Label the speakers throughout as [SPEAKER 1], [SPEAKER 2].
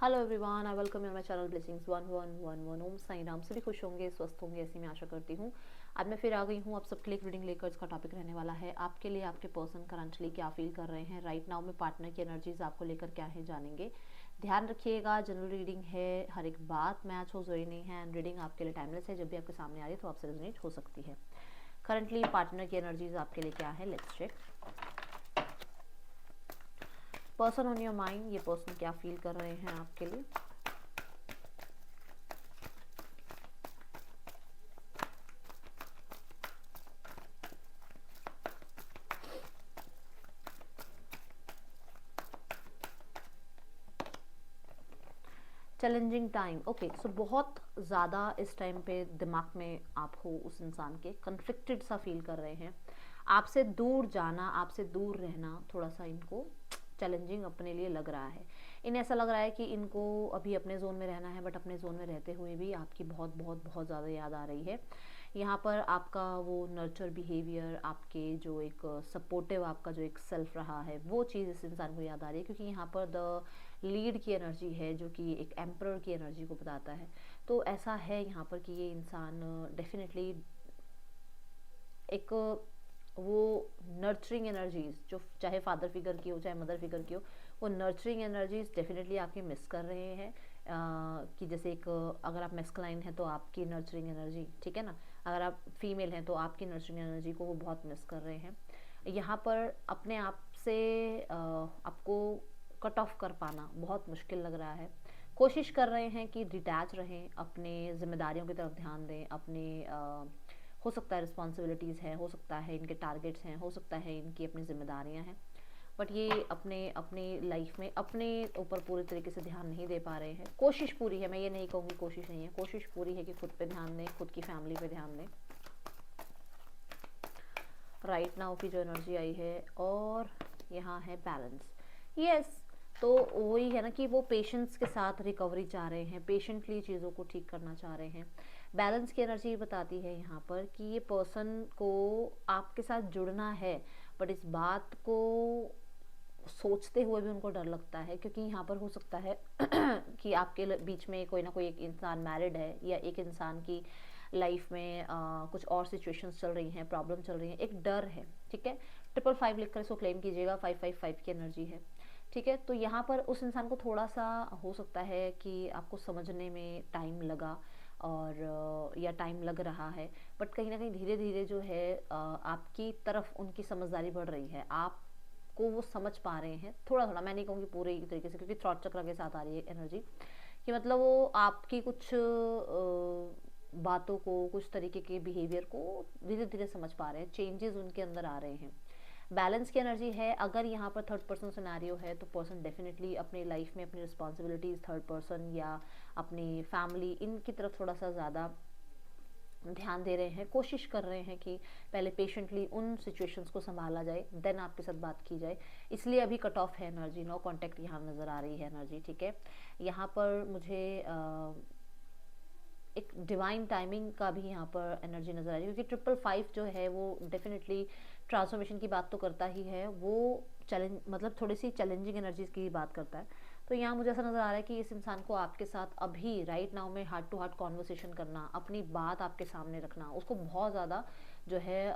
[SPEAKER 1] Hello everyone, I welcome you my channel blessings 1111। ओम साई राम। सभी खुश होंगे, स्वस्थ होंगे, ऐसी मैं आशा करती हूँ। आज मैं फिर आ गई हूँ आप सबके लिए रीडिंग लेकर। इसका टॉपिक रहने वाला है आपके लिए आपके पर्सन करंटली क्या फील कर रहे हैं राइट नाउ में। पार्टनर की एनर्जीज आपको लेकर क्या है जानेंगे। ध्यान रखिएगा, जनरल रीडिंग है, हर एक बात मैच हो जरूरी नहीं है। एंड रीडिंग आपके लिए टाइमलेस है, जब भी आपके सामने आ रही है तो आपसे रेजोनेट हो सकती है। करंटली पार्टनर की एनर्जीज आपके लिए क्या है, let's check. Person on your mind, ये पर्सन क्या फील कर रहे हैं आपके लिए। Challenging time, okay. सो बहुत ज़्यादा इस टाइम पे दिमाग में आप हो उस इंसान के, कन्फ्लिक्टेड सा फील कर रहे हैं। आपसे दूर जाना, आपसे दूर रहना थोड़ा सा इनको चैलेंजिंग अपने लिए लग रहा है। इन्हें ऐसा लग रहा है कि इनको अभी अपने जोन में रहना है, बट अपने जोन में रहते हुए भी आपकी बहुत बहुत बहुत ज़्यादा याद आ रही है। यहाँ पर आपका वो नर्चर बिहेवियर, आपके जो एक सपोर्टिव आपका जो एक सेल्फ रहा है, वो चीज़ इस इंसान को याद आ रही है। क्योंकि यहाँ पर द लीड की एनर्जी है जो कि एक एम्परर की एनर्जी को बताता है। तो ऐसा है यहाँ पर कि ये इंसान डेफिनेटली एक वो नर्चरिंग एनर्जीज, जो चाहे फादर फिगर की हो चाहे मदर फिगर की हो, वो नर्चरिंग एनर्जीज डेफिनेटली आपके मिस कर रहे हैं। कि जैसे एक अगर आप मेस्कुलाइन हैं तो आपकी नर्चरिंग एनर्जी, ठीक है ना, अगर आप फीमेल हैं तो आपकी नर्चरिंग एनर्जी को वो बहुत मिस कर रहे हैं। यहाँ पर अपने आप से आपको कट ऑफ कर पाना बहुत मुश्किल लग रहा है। कोशिश कर रहे हैं कि डिटैच रहें, अपने जिम्मेदारियों की तरफ ध्यान दें, अपने हो सकता है रिस्पॉन्सिबिलिटीज़ हैं, हो सकता है इनके टारगेट्स हैं, हो सकता है इनकी अपनी जिम्मेदारियां हैं, बट ये अपने अपनी लाइफ में अपने ऊपर पूरी तरीके से ध्यान नहीं दे पा रहे हैं। कोशिश पूरी है, मैं ये नहीं कहूँगी कोशिश नहीं है, कोशिश पूरी है कि खुद पे ध्यान दें, खुद की फैमिली पे ध्यान दें। राइट नाउ की जो एनर्जी आई है, और यहाँ है बैलेंस। यस, तो वही है ना कि वो पेशेंस के साथ रिकवरी चाह रहे हैं, पेशेंटली चीज़ों को ठीक करना चाह रहे हैं। बैलेंस की एनर्जी बताती है यहाँ पर कि ये पर्सन को आपके साथ जुड़ना है, बट इस बात को सोचते हुए भी उनको डर लगता है। क्योंकि यहाँ पर हो सकता है कि आपके बीच में कोई ना कोई एक इंसान मैरिड है, या एक इंसान की लाइफ में कुछ और सिचुएशंस चल रही हैं, प्रॉब्लम चल रही हैं, एक डर है। ठीक है, 555 लिखकर इसको क्लेम कीजिएगा, 555 की एनर्जी है। ठीक है, तो यहाँ पर उस इंसान को थोड़ा सा हो सकता है कि आपको समझने में टाइम लगा, और या टाइम लग रहा है, बट कहीं ना कहीं धीरे धीरे जो है आपकी तरफ उनकी समझदारी बढ़ रही है, आप को वो समझ पा रहे हैं थोड़ा थोड़ा। मैं नहीं कहूँगी पूरे तरीके से, क्योंकि थ्रॉट चक्र के साथ आ रही है एनर्जी, कि मतलब वो आपकी कुछ बातों को, कुछ तरीके के बिहेवियर को धीरे धीरे समझ पा रहे हैं, चेंजेस उनके अंदर आ रहे हैं। बैलेंस की एनर्जी है। अगर यहाँ पर थर्ड पर्सन सिनेरियो है तो पर्सन डेफिनेटली अपनी लाइफ में अपनी रिस्पॉन्सिबिलिटीज़, थर्ड पर्सन या अपनी फैमिली, इनकी तरफ थोड़ा सा ज़्यादा ध्यान दे रहे हैं, कोशिश कर रहे हैं कि पहले पेशेंटली उन सिचुएशंस को संभाला जाए, देन आपके साथ बात की जाए। इसलिए अभी कट ऑफ है एनर्जी, नो कांटेक्ट यहाँ नज़र आ रही है एनर्जी। ठीक है, यहाँ पर मुझे एक डिवाइन टाइमिंग का भी यहाँ पर एनर्जी नज़र आ रही है। क्योंकि 555 जो है वो डेफिनेटली ट्रांसफॉर्मेशन की बात तो करता ही है, वो चैलेंज मतलब थोड़ी सी चैलेंजिंग एनर्जीज की बात करता है। तो यहाँ मुझे ऐसा नज़र आ रहा है कि इस इंसान को आपके साथ अभी राइट नाउ में हार्ट टू हार्ट कॉन्वर्सेशन करना, अपनी बात आपके सामने रखना, उसको बहुत ज़्यादा जो है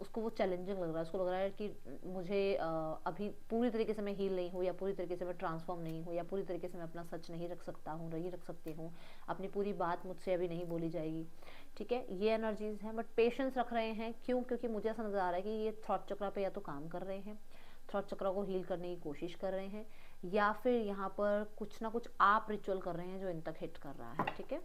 [SPEAKER 1] उसको वो चैलेंजिंग लग रहा है। उसको लग रहा है कि मुझे अभी पूरी तरीके से मैं हील नहीं हूँ, या पूरी तरीके से मैं ट्रांसफॉर्म नहीं हूँ, या पूरी तरीके से मैं अपना सच नहीं रख सकता हूँ, नहीं रख सकती हूँ, अपनी पूरी बात मुझसे अभी नहीं बोली जाएगी। ठीक है, ये एनर्जीज हैं, बट पेशेंस रख रहे हैं। क्यों? क्योंकि मुझे ऐसा नज़र आ रहा है कि ये थ्रॉट चक्र पे या तो काम कर रहे हैं, थ्रॉट चक्र को हील करने की कोशिश कर रहे हैं, या फिर यहाँ पर कुछ ना कुछ आप रिचुअल कर रहे हैं जो इन तक हिट कर रहा है। ठीक है,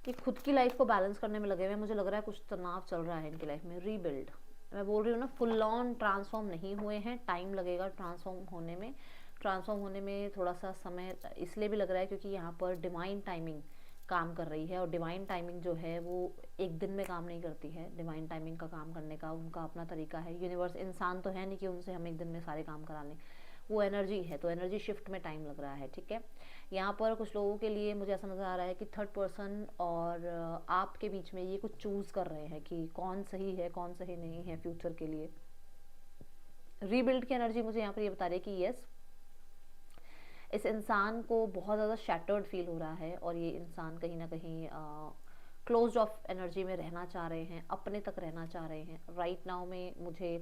[SPEAKER 1] कि खुद की लाइफ को बैलेंस करने में लगे हुए हैं। मुझे लग रहा है कुछ तनाव चल रहा है इनकी लाइफ में। रीबिल्ड, मैं बोल रही हूँ ना, फुल ऑन ट्रांसफॉर्म नहीं हुए हैं, टाइम लगेगा ट्रांसफॉर्म होने में। ट्रांसफॉर्म होने में थोड़ा सा समय इसलिए भी लग रहा है क्योंकि यहाँ पर डिवाइन टाइमिंग काम कर रही है, और डिवाइन टाइमिंग जो है वो एक दिन में काम नहीं करती है। डिवाइन टाइमिंग का काम करने का उनका अपना तरीका है। यूनिवर्स इंसान तो है नहीं कि उनसे हम एक दिन में सारे काम करा लें। वो एनर्जी है, तो एनर्जी शिफ्ट में टाइम लग रहा है, ठीक है। यहाँ पर कुछ लोगों के लिए मुझे ऐसा नज़र आ रहा है कि थर्ड पर्सन और आपके बीच में ये कुछ चूज़ कर रहे हैं कि कौन सही है कौन सही नहीं है फ्यूचर के लिए। रीबिल्ड की एनर्जी मुझे यहाँ पर ये बता रही है कि यस, इस इंसान को बहुत ज़्यादा शैटर्ड फील हो रहा है और ये इंसान कहीं ना कहीं क्लोज ऑफ एनर्जी में रहना चाह रहे हैं, अपने तक रहना चाह रहे हैं। राइट नाउ में मुझे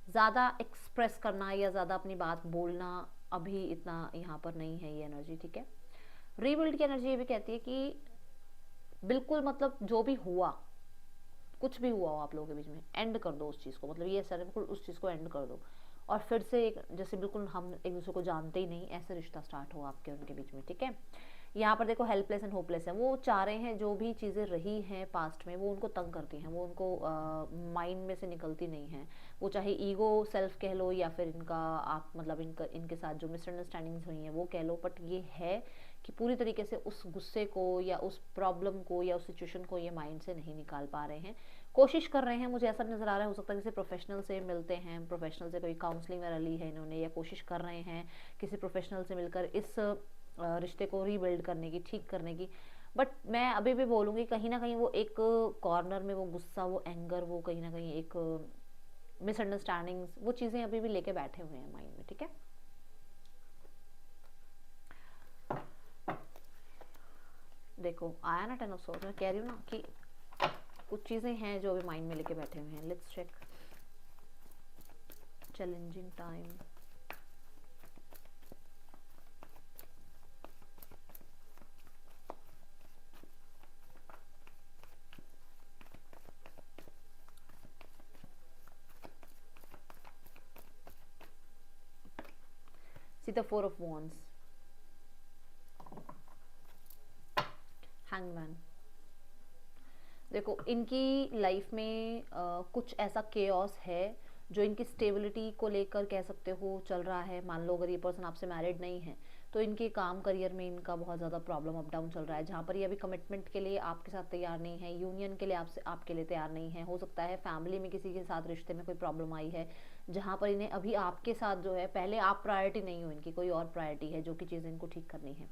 [SPEAKER 1] ज़्यादा एक्सप्रेस करना या ज़्यादा अपनी बात बोलना अभी इतना यहाँ पर नहीं है ये एनर्जी, ठीक है। रीबिल्ड की एनर्जी ये भी कहती है कि बिल्कुल मतलब जो भी हुआ, कुछ भी हुआ हो आप लोगों के बीच में, एंड कर दो उस चीज़ को, मतलब ये सर बिल्कुल उस चीज़ को एंड कर दो और फिर से एक जैसे बिल्कुल हम एक दूसरे को जानते ही नहीं ऐसा रिश्ता स्टार्ट हो आपके उनके बीच में, ठीक है। यहाँ पर देखो हेल्पलेस एंड होपलेस है, वो चाह रहे हैं जो भी चीज़ें रही हैं पास्ट में वो उनको तंग करती हैं, वो उनको माइंड में से निकलती नहीं हैं। वो चाहे ईगो सेल्फ कह लो या फिर इनका आप मतलब इनके साथ जो मिसअंडरस्टैंडिंग्स हुई हैं वो कह लो, बट ये है कि पूरी तरीके से उस गुस्से को या उस प्रॉब्लम को या उस सिचुएशन को ये माइंड से नहीं निकाल पा रहे हैं। कोशिश कर रहे हैं, मुझे ऐसा नज़र आ रहा है, हो सकता है किसी प्रोफेशनल से मिलते हैं, प्रोफेशनल से कोई काउंसलिंग वगैरह ली है इन्होंने, या कोशिश कर रहे हैं किसी प्रोफेशनल से मिलकर इस रिश्ते को रीबिल्ड करने की, ठीक करने की। बट मैं अभी भी बोलूँगी कहीं ना कहीं वो एक कॉर्नर में वो गुस्सा, वो एंगर, वो कहीं ना कहीं एक मिसअंडरस्टैंडिंग्स, वो चीज़ें अभी भी लेके बैठे हुए हैं माइंड में, ठीक है। देखो आया ना 10 ऑफ सोर्ड्स, मैं कह रही हूँ ना कि कुछ चीज़ें हैं जो अभी माइंड में लेके बैठे हुए हैं। Let's check challenging time. See the 4 ऑफ वॉन्ड्स, हैंगमैन। देखो इनकी लाइफ में कुछ ऐसा केओस है जो इनकी स्टेबिलिटी को लेकर कह सकते हो चल रहा है। मान लो अगर ये पर्सन आपसे मैरिड नहीं है तो इनके काम करियर में इनका बहुत ज़्यादा प्रॉब्लम अप डाउन चल रहा है, जहाँ पर ये अभी कमिटमेंट के लिए आपके साथ तैयार नहीं है, यूनियन के लिए आपके लिए तैयार नहीं है। हो सकता है फैमिली में किसी के साथ रिश्ते में कोई प्रॉब्लम आई है जहाँ पर इन्हें अभी आपके साथ जो है, पहले आप प्रायोरिटी नहीं हो इनकी, कोई और प्रायोरिटी है जो कि चीज़ इनको ठीक करनी है।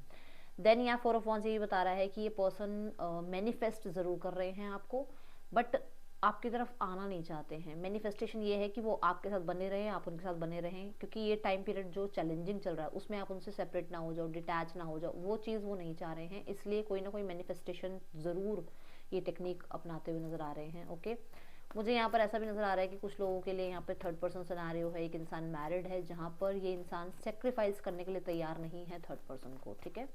[SPEAKER 1] देन यहाँ 4 ऑफ वॉन्ड्स ये बता रहा है कि ये पर्सन मैनिफेस्ट ज़रूर कर रहे हैं आपको, बट आपकी तरफ आना नहीं चाहते हैं। मैनिफेस्टेशन ये है कि वो आपके साथ बने रहें, आप उनके साथ बने रहें, क्योंकि ये टाइम पीरियड जो चैलेंजिंग चल रहा है उसमें आप उनसे सेपरेट ना हो जाओ, डिटैच ना हो जाओ, वो चीज़ वो नहीं चाह रहे हैं। इसलिए कोई ना कोई मैनिफेस्टेशन ज़रूर ये टेक्निक अपनाते हुए नज़र आ रहे हैं, ओके। मुझे यहाँ पर ऐसा भी नज़र आ रहा है कि कुछ लोगों के लिए यहाँ पर थर्ड पर्सन सिनेरियो है, एक इंसान मैरिड है जहाँ पर ये इंसान सेक्रीफाइस करने के लिए तैयार नहीं है थर्ड पर्सन को, ठीक है।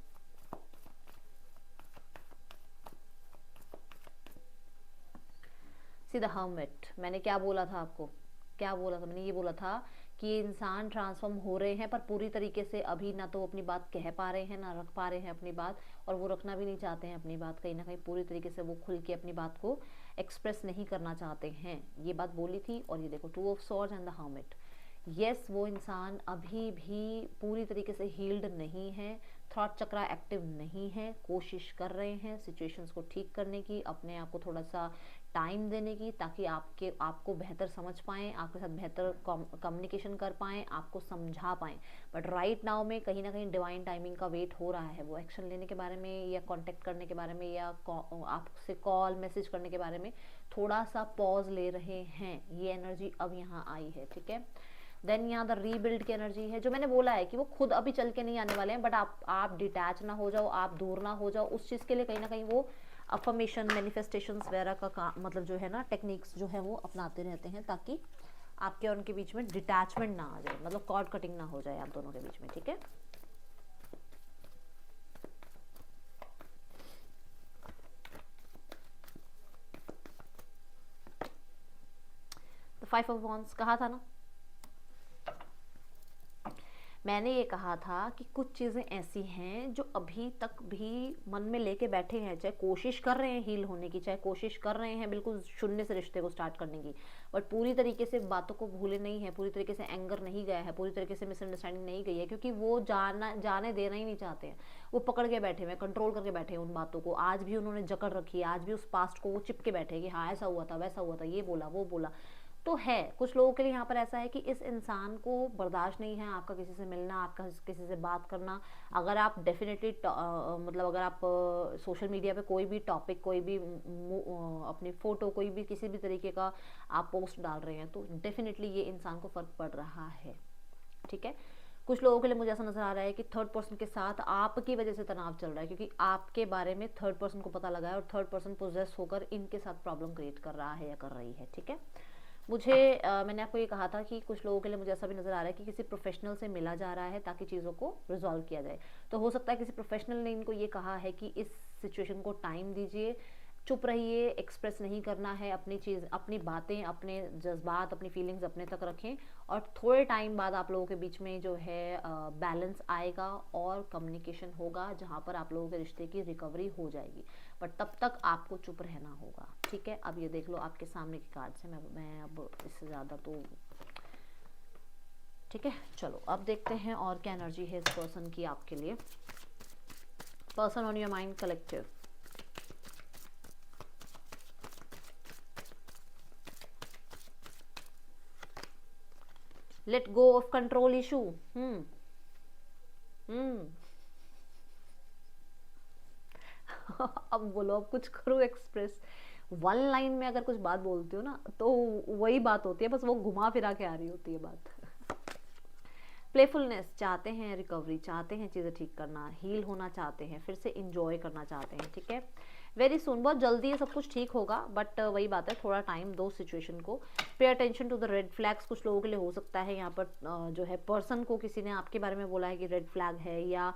[SPEAKER 1] See the hermit. मैंने क्या बोला था आपको, क्या बोला था मैंने, ये बोला था कि ये इंसान ट्रांसफॉर्म हो रहे हैं पर पूरी तरीके से अभी ना तो अपनी बात कह पा रहे हैं ना रख पा रहे हैं अपनी बात, और वो रखना भी नहीं चाहते हैं अपनी बात, कहीं ना कहीं पूरी तरीके से वो खुल के अपनी बात को एक्सप्रेस नहीं करना चाहते हैं। ये बात बोली थी। और ये देखो 2 of swords and the hermit. Yes, वो इंसान अभी भी पूरी तरीके से हील्ड नहीं है, थॉट चक्रा एक्टिव नहीं है, कोशिश कर रहे हैं सिचुएशंस को ठीक करने की, अपने आप को थोड़ा सा टाइम देने की, ताकि आपको बेहतर समझ पाएँ, आपके साथ बेहतर कम्युनिकेशन कर पाएँ, आपको समझा पाएँ। बट राइट नाउ में कहीं ना कहीं डिवाइन टाइमिंग का वेट हो रहा है, वो एक्शन लेने के बारे में या कांटेक्ट करने के बारे में या आपसे कॉल मैसेज करने के बारे में थोड़ा सा पॉज ले रहे हैं। ये एनर्जी अब यहाँ आई है, ठीक है। देन यहाँ द रीबिल्ड की एनर्जी है, जो मैंने बोला है कि वो खुद अभी चल के नहीं आने वाले हैं, बट आप डिटैच ना हो जाओ, आप दूर ना हो जाओ, उस चीज़ के लिए कहीं ना कहीं वो अफर्मेशन मैनिफेस्टेशंस वगैरह का मतलब जो है ना टेक्निक्स जो है वो अपनाते रहते हैं, ताकि आपके और उनके बीच में डिटैचमेंट ना आ जाए, मतलब कॉर्ड कटिंग ना हो जाए आप दोनों के बीच में, ठीक है। तो 5 ऑफ वॉन्ड्स कहा था ना, मैंने ये कहा था कि कुछ चीज़ें ऐसी हैं जो अभी तक भी मन में लेके बैठे हैं, चाहे कोशिश कर रहे हैं हील होने की, चाहे कोशिश कर रहे हैं बिल्कुल शून्य से रिश्ते को स्टार्ट करने की, बट पूरी तरीके से बातों को भूले नहीं है, पूरी तरीके से एंगर नहीं गया है, पूरी तरीके से मिसअंडरस्टैंडिंग नहीं गई है, क्योंकि वो जाने देना ही नहीं चाहते हैं। वो पकड़ के बैठे हुए, कंट्रोल करके बैठे हैं उन बातों को, आज भी उन्होंने जकड़ रखी है, आज भी उस पास्ट को वो चिपके बैठे हैं कि हाँ ऐसा हुआ था वैसा हुआ था, ये बोला वो बोला। तो है कुछ लोगों के लिए यहाँ पर ऐसा है कि इस इंसान को बर्दाश्त नहीं है आपका किसी से मिलना, आपका किसी से बात करना। अगर आप डेफिनेटली मतलब अगर आप सोशल मीडिया पे कोई भी टॉपिक, कोई भी अपनी फ़ोटो, कोई भी किसी भी तरीके का आप पोस्ट डाल रहे हैं, तो डेफिनेटली ये इंसान को फ़र्क पड़ रहा है, ठीक है। कुछ लोगों के लिए मुझे ऐसा नजर आ रहा है कि थर्ड पर्सन के साथ आपकी वजह से तनाव चल रहा है, क्योंकि आपके बारे में थर्ड पर्सन को पता लगा है और थर्ड पर्सन पोजेस होकर इनके साथ प्रॉब्लम क्रिएट कर रहा है या कर रही है, ठीक है। मुझे मैंने आपको ये कहा था कि कुछ लोगों के लिए मुझे ऐसा भी नज़र आ रहा है कि किसी प्रोफेशनल से मिला जा रहा है ताकि चीज़ों को रिजॉल्व किया जाए। तो हो सकता है किसी प्रोफेशनल ने इनको ये कहा है कि इस सिचुएशन को टाइम दीजिए, चुप रहिए, एक्सप्रेस नहीं करना है अपनी चीज़, अपनी बातें, अपने जज्बात, अपनी फीलिंग्स अपने तक रखें, और थोड़े टाइम बाद आप लोगों के बीच में जो है बैलेंस आएगा और कम्युनिकेशन होगा, जहाँ पर आप लोगों के रिश्ते की रिकवरी हो जाएगी। बट तब तक आपको चुप रहना होगा, ठीक है। अब ये देख लो आपके सामने की कार्ड से, मैं अब इससे ज़्यादा तो ठीक है। चलो अब देखते हैं और क्या एनर्जी है इस पर्सन की आपके लिए। Person on your mind collective, let go of control issue. अब बोलो, अब कुछ करो एक्सप्रेस। वन लाइन में अगर कुछ बात बोलती हो ना, तो वही बात होती है, बस वो घुमा फिरा के आ रही होती है बात। प्लेफुलनेस चाहते हैं, रिकवरी चाहते हैं, चीज़ें ठीक करना, हील होना चाहते हैं, फिर से इंजॉय करना चाहते हैं, ठीक है। वेरी सुन, बहुत जल्दी ये सब कुछ ठीक होगा, बट वही बात है, थोड़ा टाइम दो सिचुएशन को। Pay attention to the red flags, कुछ लोगों के लिए हो सकता है यहाँ पर जो है पर्सन को किसी ने आपके बारे में बोला है कि रेड फ्लैग है, या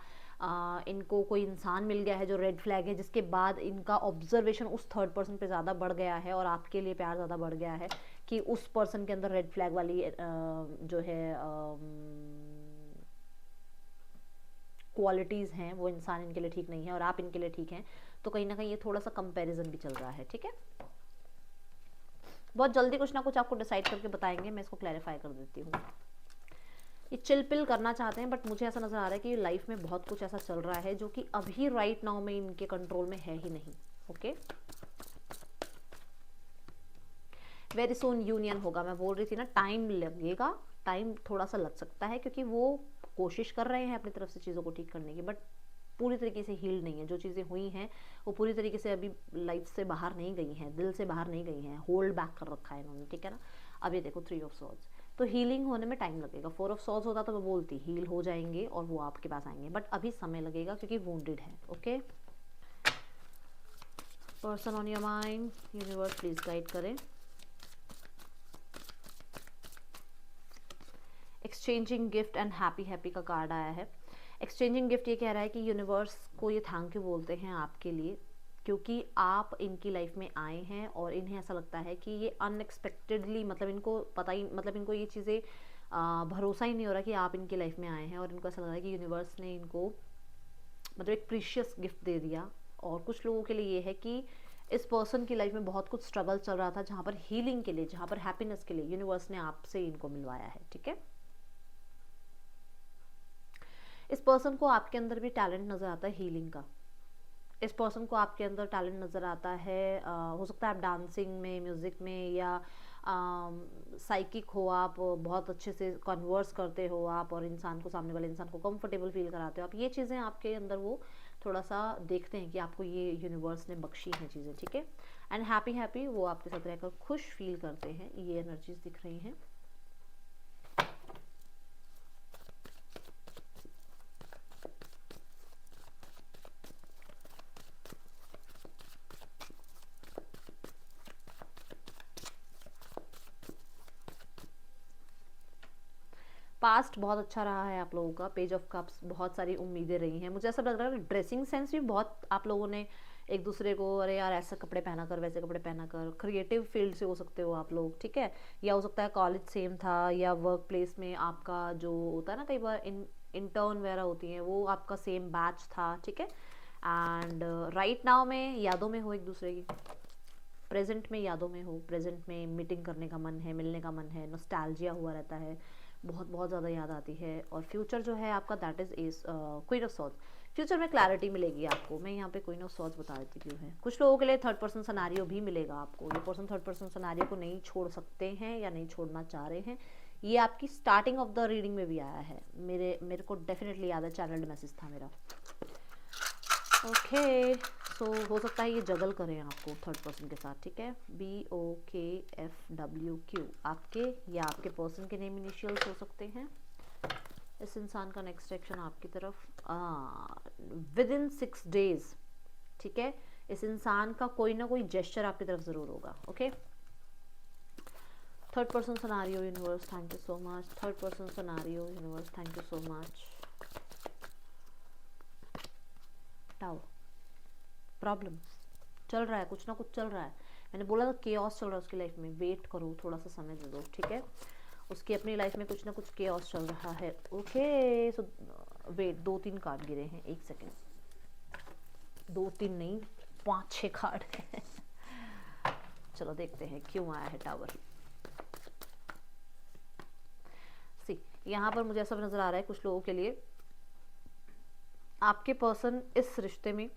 [SPEAKER 1] इनको कोई इंसान मिल गया है जो रेड फ्लैग है, जिसके बाद इनका ऑब्जर्वेशन उस थर्ड पर्सन पे ज़्यादा बढ़ गया है और आपके लिए प्यार ज़्यादा बढ़ गया है कि उस पर्सन के अंदर रेड फ्लैग वाली जो है क्वालिटीज़ हैं, वो इंसान इनके लिए ठीक नहीं है और आप इनके लिए ठीक हैं। तो कहीं ना कहीं ये थोड़ा सा कंपैरिजन भी चल रहा है, ठीक है। बहुत जल्दी कुछ ना कुछ आपको डिसाइड करके बताएंगे, मैं इसको क्लैरिफाई कर देती हूँ। ये चिल पिल करना चाहते हैं, बट मुझे ऐसा नज़र आ रहा है कि लाइफ में बहुत कुछ ऐसा चल रहा है जो कि अभी राइट नाउ में इनके कंट्रोल में है ही नहीं, ओके। वेरी सून यूनियन होगा, मैं बोल रही थी ना टाइम लगेगा, टाइम थोड़ा सा लग सकता है, क्योंकि वो कोशिश कर रहे हैं अपनी तरफ से चीज़ों को ठीक करने की, बट पूरी तरीके से हील नहीं है। जो चीज़ें हुई हैं वो पूरी तरीके से अभी लाइफ से बाहर नहीं गई हैं, दिल से बाहर नहीं गई हैं, होल्ड बैक कर रखा है इन्होंने, ठीक है ना। अब ये देखो 3 ऑफ सॉर्ड्स, तो हीलिंग होने में टाइम लगेगा। 4 ऑफ सॉर्ड्स होता तो मैं बोलती हील हो जाएंगे और वो आपके पास आएंगे, बट अभी समय लगेगा क्योंकि वुंडेड है, okay. Person on your mind, universe please guide करें। Exchanging gift and happy happy का कार्ड आया है। एक्सचेंजिंग गिफ्ट ये कह रहा है कि यूनिवर्स को ये थैंक यू बोलते हैं आपके लिए, क्योंकि आप इनकी लाइफ में आए हैं और इन्हें ऐसा लगता है कि ये अनएक्सपेक्टेडली, मतलब इनको पता ही, मतलब इनको ये चीज़ें भरोसा ही नहीं हो रहा कि आप इनकी लाइफ में आए हैं, और इनको ऐसा लग रहा है कि यूनिवर्स ने इनको मतलब एक प्रीशियस गिफ्ट दे दिया। और कुछ लोगों के लिए ये है कि इस पर्सन की लाइफ में बहुत कुछ स्ट्रगल चल रहा था, जहाँ पर हीलिंग के लिए, जहाँ पर हैप्पीनेस के लिए यूनिवर्स ने आपसे इनको मिलवाया है, ठीक है। इस पर्सन को आपके अंदर भी टैलेंट नज़र आता है हीलिंग का। इस पर्सन को आपके अंदर टैलेंट नज़र आता है, हो सकता है आप डांसिंग में, म्यूज़िक में, या साइकिक हो, आप बहुत अच्छे से कन्वर्स करते हो आप, और इंसान को, सामने वाले इंसान को कंफर्टेबल फील कराते हो आप। ये चीज़ें आपके अंदर वो थोड़ा सा देखते हैं कि आपको ये यूनिवर्स ने बख्शी हैं चीज़ें, ठीक है। एंड हैप्पी हैप्पी, वो आपके साथ रहकर खुश फील करते हैं, ये एनर्जीज दिख रही हैं। पास्ट बहुत अच्छा रहा है आप लोगों का। पेज ऑफ कप्स, बहुत सारी उम्मीदें रही हैं। मुझे ऐसा लग रहा है ड्रेसिंग सेंस भी बहुत आप लोगों ने एक दूसरे को, अरे यार ऐसे कपड़े पहना कर, वैसे कपड़े पहना कर। क्रिएटिव फील्ड से हो सकते हो आप लोग, ठीक है, या हो सकता है कॉलेज सेम था, या वर्क प्लेस में आपका जो होता है ना, कई बार इंटर्न वगैरह होती हैं, वो आपका सेम बैच था, ठीक है। एंड राइट नाउ में यादों में हो एक दूसरे की, प्रेजेंट में यादों में हो, प्रेजेंट में मीटिंग करने का मन है, मिलने का मन है, नॉस्टैल्जिया हुआ रहता है, बहुत बहुत ज़्यादा याद आती है। और फ्यूचर जो है आपका, that is queen of swords. Future में क्लैरिटी मिलेगी आपको। मैं यहाँ पे क्वीन ऑफ सॉर्ड्स बता देती क्यों है। कुछ लोगों के लिए थर्ड पर्सन सिनेरियो भी मिलेगा आपको। ये पर्सन थर्ड पर्सन सिनेरियो को नहीं छोड़ सकते हैं या नहीं छोड़ना चाह रहे हैं। ये आपकी स्टार्टिंग ऑफ द रीडिंग में भी आया है, मेरे को डेफिनेटली याद है, चैनल्ड मैसेज था मेरा। ओके सो हो सकता है ये जगल करें आपको थर्ड पर्सन के साथ, ठीक है। BOKFWQ आपके या आपके पर्सन के नेम इनिशियल्स हो सकते हैं। इस इंसान का नेक्स्ट एक्शन आपकी तरफ विद इन 6 days, ठीक है। इस इंसान का कोई ना कोई जेस्चर आपकी तरफ ज़रूर होगा। Okay, third person scenario universe, thank you so much. Third person scenario universe, thank you so much. Tau problem चल रहा है, कुछ ना कुछ चल रहा है। मैंने बोला था केओस चल रहा है उसकी लाइफ में, वेट करो, थोड़ा सा समय दे दो, ठीक है। उसकी अपनी लाइफ में कुछ ना कुछ केओस चल रहा है। ओके सो वेट, 2-3 कार्ड गिरे हैं, 1 सेकेंड, 2-3 नहीं 5-6 कार्ड हैं। चलो देखते हैं क्यों आया है टावर। सी यहाँ पर मुझे ऐसा नजर आ रहा है कुछ लोगों के लिए आपके पर्सन इस रिश्ते में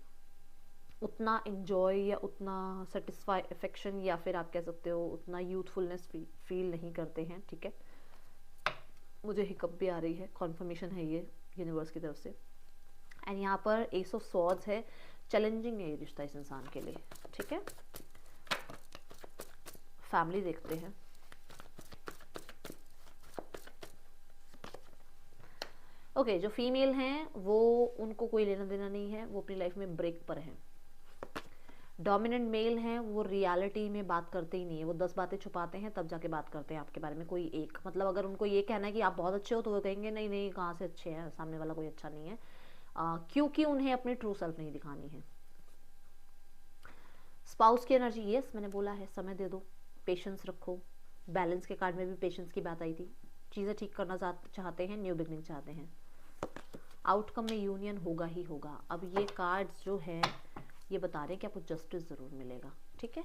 [SPEAKER 1] उतना एंजॉय या उतना सेटिस्फाई अफेक्शन या फिर आप कह सकते हो उतना यूथफुलनेस फील नहीं करते हैं, ठीक है। मुझे हिकअप भी आ रही है, कॉन्फर्मेशन है ये यूनिवर्स की तरफ से। एंड यहाँ पर एस ऑफ स्वॉर्ड्स है, चैलेंजिंग है ये रिश्ता इस इंसान के लिए, ठीक है। फैमिली देखते हैं। ओके जो फीमेल हैं वो, उनको कोई लेना देना नहीं है, वो अपनी लाइफ में ब्रेक पर हैं। डोमिनेंट मेल हैं, वो रियलिटी में बात करते ही नहीं है, वो 10 बातें छुपाते हैं तब जाके बात करते हैं आपके बारे में कोई एक। मतलब अगर उनको ये कहना है कि आप बहुत अच्छे हो तो वो कहेंगे नहीं नहीं कहाँ से अच्छे हैं, सामने वाला कोई अच्छा नहीं है, क्योंकि उन्हें अपनी ट्रू सेल्फ नहीं दिखानी है। स्पाउस की एनर्जी, यस मैंने बोला है समय दे दो, पेशेंस रखो। बैलेंस के कार्ड में भी पेशेंस की बात आई थी। चीज़ें ठीक करना चाहते हैं, न्यू बिगनिंग चाहते हैं। आउटकम में यूनियन होगा ही होगा। अब ये कार्ड्स जो है ये बता रहे हैं कि आपको जस्टिस जरूर मिलेगा, ठीक है।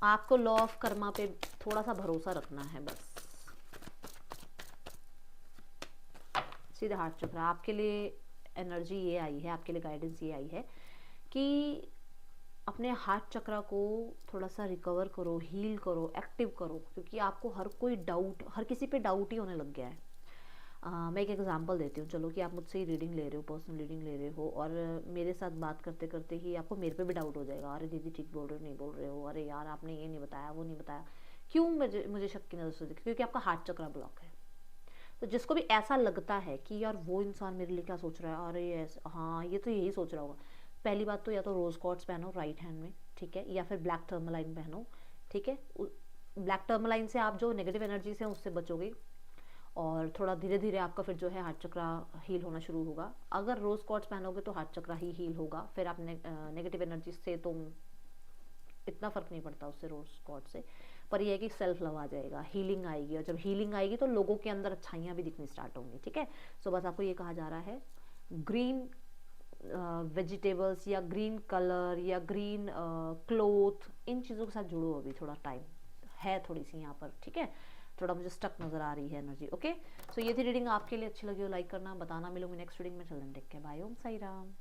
[SPEAKER 1] आपको लॉ ऑफ कर्मा पे थोड़ा सा भरोसा रखना है बस। सीधे हार्ट चक्र आपके लिए एनर्जी ये आई है, आपके लिए गाइडेंस ये आई है कि अपने हार्ट चक्र को थोड़ा सा रिकवर करो, हील करो, एक्टिव करो, क्योंकि आपको हर कोई डाउट, हर किसी पे डाउट ही होने लग गया है। मैं एक एग्जांपल देती हूँ। चलो कि आप मुझसे ही रीडिंग ले रहे हो, पर्सनल रीडिंग ले रहे हो, और मेरे साथ बात करते करते ही आपको मेरे पे भी डाउट हो जाएगा, अरे दीदी ठीक बोल रहे हो नहीं बोल रहे हो, अरे यार आपने ये नहीं बताया वो नहीं बताया। क्यों मुझे शक की नज़र से देखते, क्योंकि आपका हार्ट चक्र ब्लॉक है। तो जिसको भी ऐसा लगता है कि यार वो इंसान मेरे लिए क्या सोच रहा है, अरे ऐसा हाँ ये तो यही सोच रहा होगा, पहली बात तो या तो रोज कॉर्ड्स पहनो राइट हैंड में, ठीक है, या फिर ब्लैक टर्मलाइन पहनो, ठीक है। ब्लैक टर्मलाइन से आप जो नेगेटिव एनर्जी से उससे बचोगे, और थोड़ा धीरे धीरे आपका फिर जो है हार्ट चक्र हील होना शुरू होगा। अगर रोज कॉर्ड्स पहनोगे तो हार्ट चक्र ही हील होगा, फिर आप नेगेटिव एनर्जी से तो इतना फर्क नहीं पड़ता उससे, रोज कॉर्ड से। पर यह है कि सेल्फ लव आ जाएगा, हीलिंग आएगी, और जब हीलिंग आएगी तो लोगों के अंदर अच्छाइयाँ भी दिखनी स्टार्ट होंगी, ठीक है। सो बस आपको ये कहा जा रहा है, ग्रीन वेजिटेबल्स या ग्रीन कलर या ग्रीन क्लोथ, इन चीज़ों के साथ जुड़ो, अभी थोड़ा टाइम है थोड़ी सी यहाँ पर, ठीक है। थोड़ा मुझे स्टक नजर आ रही है एनर्जी। ओके सो ये थी रीडिंग, आपके लिए अच्छी लगी हो लाइक करना, बताना। मिलूंगी नेक्स्ट रीडिंग में, चल टेक केयर, बाय, ओम साई राम।